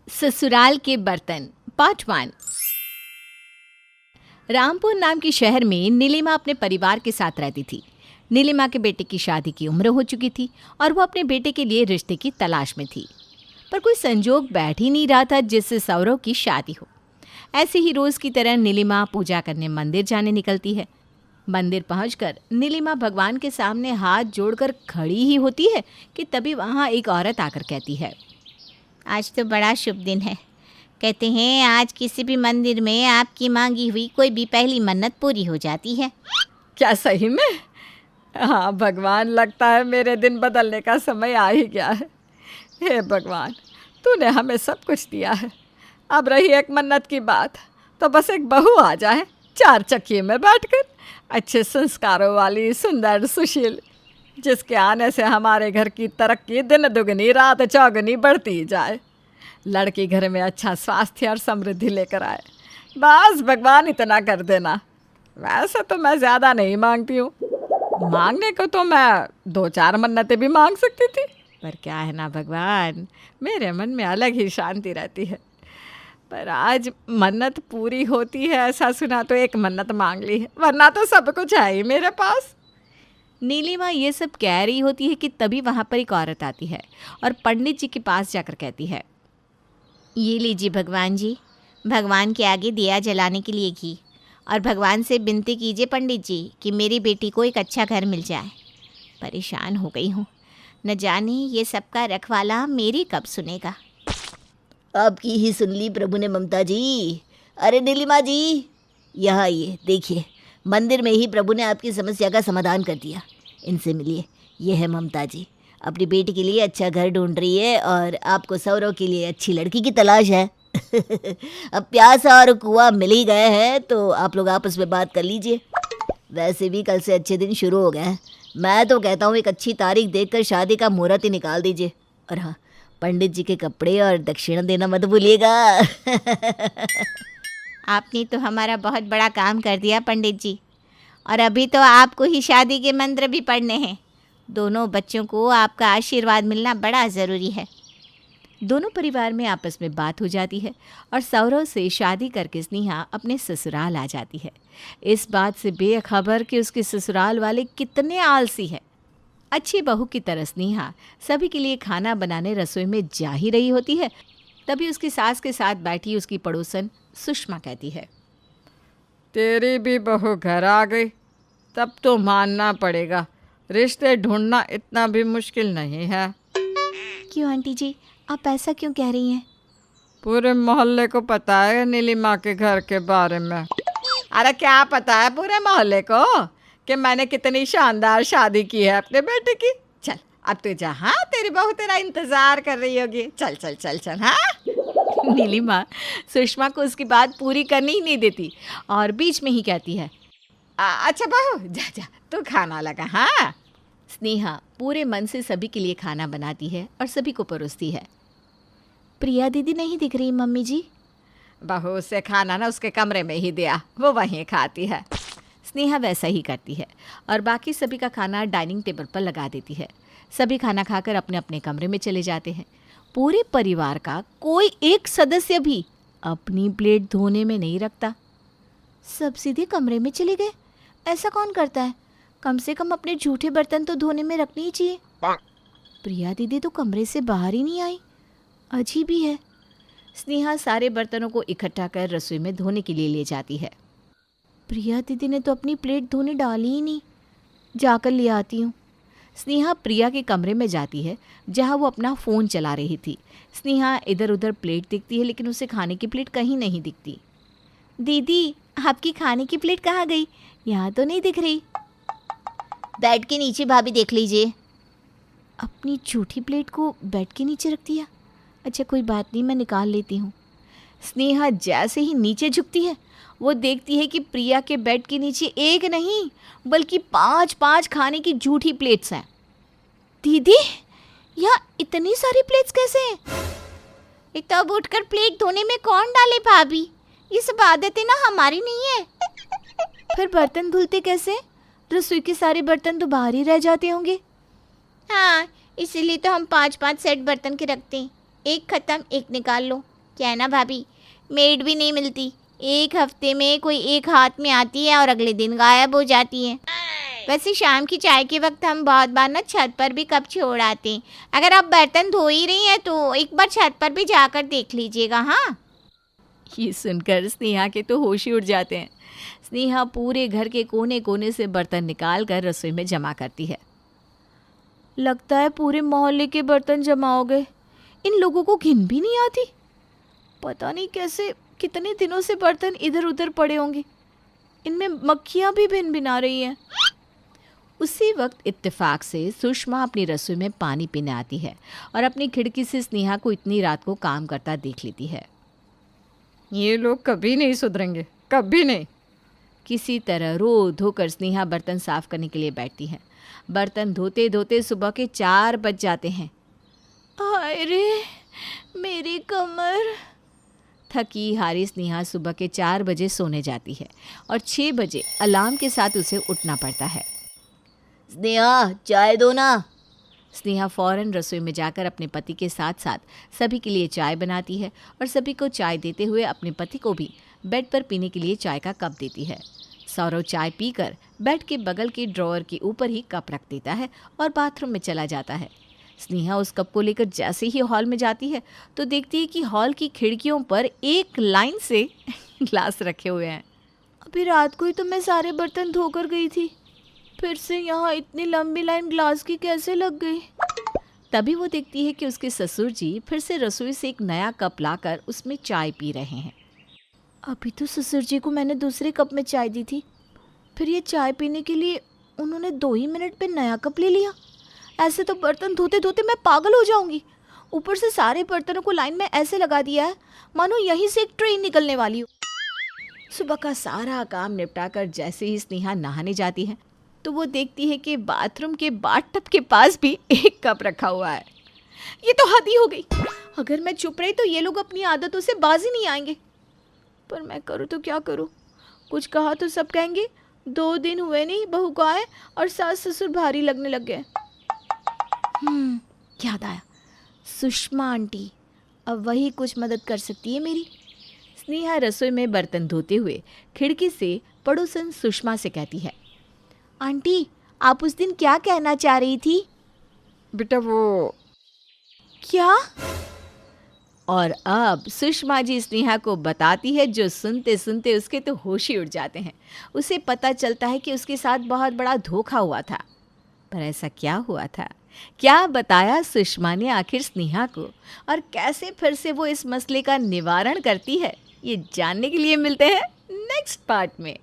ससुराल के बर्तन पार्ट 1। रामपुर नाम के शहर में नीलिमा अपने परिवार के साथ रहती थी। नीलिमा के बेटे की शादी की उम्र हो चुकी थी और वो अपने बेटे के लिए रिश्ते की तलाश में थी, पर कोई संजोग बैठ ही नहीं रहा था जिससे सौरव की शादी हो। ऐसे ही रोज़ की तरह नीलिमा पूजा करने मंदिर जाने निकलती है। मंदिर पहुंचकर नीलिमा भगवान के सामने हाथ जोड़कर खड़ी ही होती है कि तभी वहाँ एक औरत आकर कहती है, आज तो बड़ा शुभ दिन है। कहते हैं आज किसी भी मंदिर में आपकी मांगी हुई कोई भी पहली मन्नत पूरी हो जाती है। क्या सही में? हाँ भगवान, लगता है मेरे दिन बदलने का समय आ ही गया है। हे भगवान, तूने हमें सब कुछ दिया है। अब रही एक मन्नत की बात, तो बस एक बहू आ जाए 4 चक्की में बैठकर, अच्छे संस्कारों वाली, सुंदर, सुशील, जिसके आने से हमारे घर की तरक्की दिन दुगनी रात चौगुनी बढ़ती जाए। लड़की घर में अच्छा स्वास्थ्य और समृद्धि लेकर आए। बस भगवान इतना कर देना। वैसे तो मैं ज़्यादा नहीं मांगती हूँ, मांगने को तो मैं 2-4 मन्नतें भी मांग सकती थी, पर क्या है ना भगवान, मेरे मन में अलग ही शांति रहती है। पर आज मन्नत पूरी होती है ऐसा सुना तो एक मन्नत मांग ली है, वरना तो सब कुछ है ही मेरे पास। नीलिमा ये सब कह रही होती है कि तभी वहाँ पर एक औरत आती है और पंडित जी के पास जाकर कहती है, ये लीजिए भगवान जी, भगवान के आगे दिया जलाने के लिए घी, और भगवान से विनती कीजिए पंडित जी कि मेरी बेटी को एक अच्छा घर मिल जाए। परेशान हो गई हूँ, न जाने ये सबका रखवाला मेरी कब सुनेगा। आपकी ही सुन ली प्रभु ने ममता जी। अरे नीलिमा जी, यहाँ आइए, देखिए मंदिर में ही प्रभु ने आपकी समस्या का समाधान कर दिया। इनसे मिलिए, ये है ममता जी, अपनी बेटी के लिए अच्छा घर ढूंढ रही है और आपको सौरव के लिए अच्छी लड़की की तलाश है। अब प्यासा और कुआं मिल ही गए हैं तो आप लोग आपस में बात कर लीजिए। वैसे भी कल से अच्छे दिन शुरू हो गए हैं। मैं तो कहता हूँ एक अच्छी तारीख देखकर शादी का मुहूर्त ही निकाल दीजिए। और हाँ, पंडित जी के कपड़े और दक्षिणा देना मत भूलिएगा। आपने तो हमारा बहुत बड़ा काम कर दिया पंडित जी, और अभी तो आपको ही शादी के मंत्र भी पढ़ने हैं। दोनों बच्चों को आपका आशीर्वाद मिलना बड़ा ज़रूरी है। दोनों परिवार में आपस में बात हो जाती है और सौरव से शादी करके स्नेहा अपने ससुराल आ जाती है, इस बात से बेखबर कि उसके ससुराल वाले कितने आलसी हैं। अच्छी बहू की तरह स्नेहा सभी के लिए खाना बनाने रसोई में जा ही रही होती है, तभी उसकी सास के साथ बैठी उसकी पड़ोसन सुषमा कहती है, तेरी भी बहू घर आ गई, तब तो मानना पड़ेगा, रिश्ते ढूंढना इतना भी मुश्किल नहीं है। क्यों आंटी जी, आप ऐसा क्यों कह रही हैं? पूरे मोहल्ले को पता है नीलिमा के घर के बारे में। अरे क्या पता है पूरे मोहल्ले को कि मैंने कितनी शानदार शादी की है अपने बेटे की। चल अब तू जा, हाँ तेरी बहू तेरा इंतजार कर रही होगी, चल चल चल चल। हाँ नीलिमा सुषमा को उसकी बात पूरी करनी ही नहीं देती और बीच में ही कहती है, अच्छा बहू जा जा तू खाना लगा। हाँ स्नेहा पूरे मन से सभी के लिए खाना बनाती है और सभी को परोसती है। प्रिया दीदी नहीं दिख रही मम्मी जी। बहू से खाना ना उसके कमरे में ही दिया, वो वहीं खाती है। स्नेहा वैसा ही करती है और बाकी सभी का खाना डाइनिंग टेबल पर लगा देती है। सभी खाना खाकर अपने अपने कमरे में चले जाते हैं। पूरे परिवार का कोई एक सदस्य भी अपनी प्लेट धोने में नहीं रखता। सब सीधे कमरे में चले गए। ऐसा कौन करता है? कम से कम अपने झूठे बर्तन तो धोने में रखने ही चाहिए। प्रिया दीदी तो कमरे से बाहर ही नहीं आई, अजीब ही है। स्नेहा सारे बर्तनों को इकट्ठा कर रसोई में धोने के लिए ले जाती है। प्रिया दीदी ने तो अपनी प्लेट धोने डाली ही नहीं, जाकर ले आती हूँ। स्नेहा प्रिया के कमरे में जाती है जहाँ वो अपना फ़ोन चला रही थी। स्नेहा इधर उधर प्लेट देखती है लेकिन उसे खाने की प्लेट कहीं नहीं दिखती। दीदी आपकी खाने की प्लेट कहाँ गई? यहाँ तो नहीं दिख रही। बेड के नीचे भाभी देख लीजिए। अपनी झूठी प्लेट को बेड के नीचे रख दिया। अच्छा कोई बात नहीं, मैं निकाल लेती हूँ। स्नेहा जैसे ही नीचे झुकती है वो देखती है कि प्रिया के बेड के नीचे एक नहीं बल्कि 5-5 खाने की झूठी प्लेट्स हैं। दीदी यहाँ इतनी सारी प्लेट्स कैसे हैं? तब उठकर प्लेट धोने में कौन डाले भाभी? ये सब आदतें ना हमारी नहीं है। फिर बर्तन धुलते कैसे? रसोई के सारे बर्तन तो बाहर ही रह जाते होंगे। हाँ, इसीलिए तो हम 5-5 सेट बर्तन के रखते हैं। एक ख़त्म एक निकाल लो, क्या है ना भाभी, मेड भी नहीं मिलती। एक हफ्ते में कोई एक हाथ में आती है और अगले दिन गायब हो जाती है। वैसे शाम की चाय के वक्त हम बहुत बार ना छत पर भी कप छोड़ आते हैं। अगर आप बर्तन धो ही रही हैं तो एक बार छत पर भी जाकर देख लीजिएगा। हाँ, ये सुनकर स्नेहा के तो होश ही उड़ जाते हैं। स्नेहा पूरे घर के कोने कोने से बर्तन निकाल कर रसोई में जमा करती है। लगता है पूरे मोहल्ले के बर्तन जमा हो गए। इन लोगों को घिन भी नहीं आती। पता नहीं कैसे कितने दिनों से बर्तन इधर उधर पड़े होंगे। इनमें मक्खियाँ भी भिन भिना रही हैं। उसी वक्त इत्तेफाक से सुषमा अपनी रसोई में पानी पीने आती है और अपनी खिड़की से स्नेहा को इतनी रात को काम करता देख लेती है। ये लोग कभी नहीं सुधरेंगे, कभी नहीं। किसी तरह रो धोकर स्नेहा बर्तन साफ करने के लिए बैठती है। बर्तन धोते धोते सुबह के 4 बज जाते हैं। हाय रे, मेरी कमर। थकी हारी स्नेहा सुबह के 4 बजे सोने जाती है और 6 बजे अलार्म के साथ उसे उठना पड़ता है। स्नेहा, चाय दो ना। स्नेहा फ़ौरन रसोई में जाकर अपने पति के साथ साथ सभी के लिए चाय बनाती है और सभी को चाय देते हुए अपने पति को भी बेड पर पीने के लिए चाय का कप देती है। सौरव चाय पीकर बेड के बगल के ड्रॉअर के ऊपर ही कप रख देता है और बाथरूम में चला जाता है। स्नेहा उस कप को लेकर जैसे ही हॉल में जाती है तो देखती है कि हॉल की खिड़कियों पर एक लाइन से ग्लास रखे हुए हैं। अभी रात को ही तो मैं सारे बर्तन धोकर गई थी, फिर से यहाँ इतनी लंबी लाइन ग्लास की कैसे लग गई। तभी वो देखती है कि उसके ससुर जी फिर से रसोई से एक नया कप लाकर उसमें चाय पी रहे हैं। अभी तो ससुर जी को मैंने दूसरे कप में चाय दी थी, फिर ये चाय पीने के लिए उन्होंने 2 ही मिनट पे नया कप ले लिया। ऐसे तो बर्तन धोते धोते मैं पागल हो जाऊंगी। ऊपर से सारे बर्तनों को लाइन में ऐसे लगा दिया है मानो यहीं से एक ट्रेन निकलने वाली हो। सुबह का सारा काम निपटाकर जैसे ही स्नेहा नहाने जाती है तो वो देखती है कि बाथरूम के बाथटब के पास भी एक कप रखा हुआ है। ये तो हद ही हो गई। अगर मैं चुप रही तो ये लोग अपनी आदतों से बाज ही नहीं आएंगे। पर मैं करूँ तो क्या करूँ? कुछ कहा तो सब कहेंगे 2 दिन हुए नहीं बहू को आए और सास ससुर भारी लगने लग गए। याद आया, सुषमा आंटी, अब वही कुछ मदद कर सकती है मेरी। स्नेहा रसोई में बर्तन धोते हुए खिड़की से पड़ोसन सुषमा से कहती है, आंटी आप उस दिन क्या कहना चाह रही थी? बेटा वो क्या? और अब सुषमा जी स्नेहा को बताती है जो सुनते सुनते उसके तो होश ही उड़ जाते हैं। उसे पता चलता है कि उसके साथ बहुत बड़ा धोखा हुआ था। पर ऐसा क्या हुआ था? क्या बताया सुषमा ने आखिर स्नेहा को, और कैसे फिर से वो इस मसले का निवारण करती है? ये जानने के लिए मिलते हैं नेक्स्ट पार्ट में।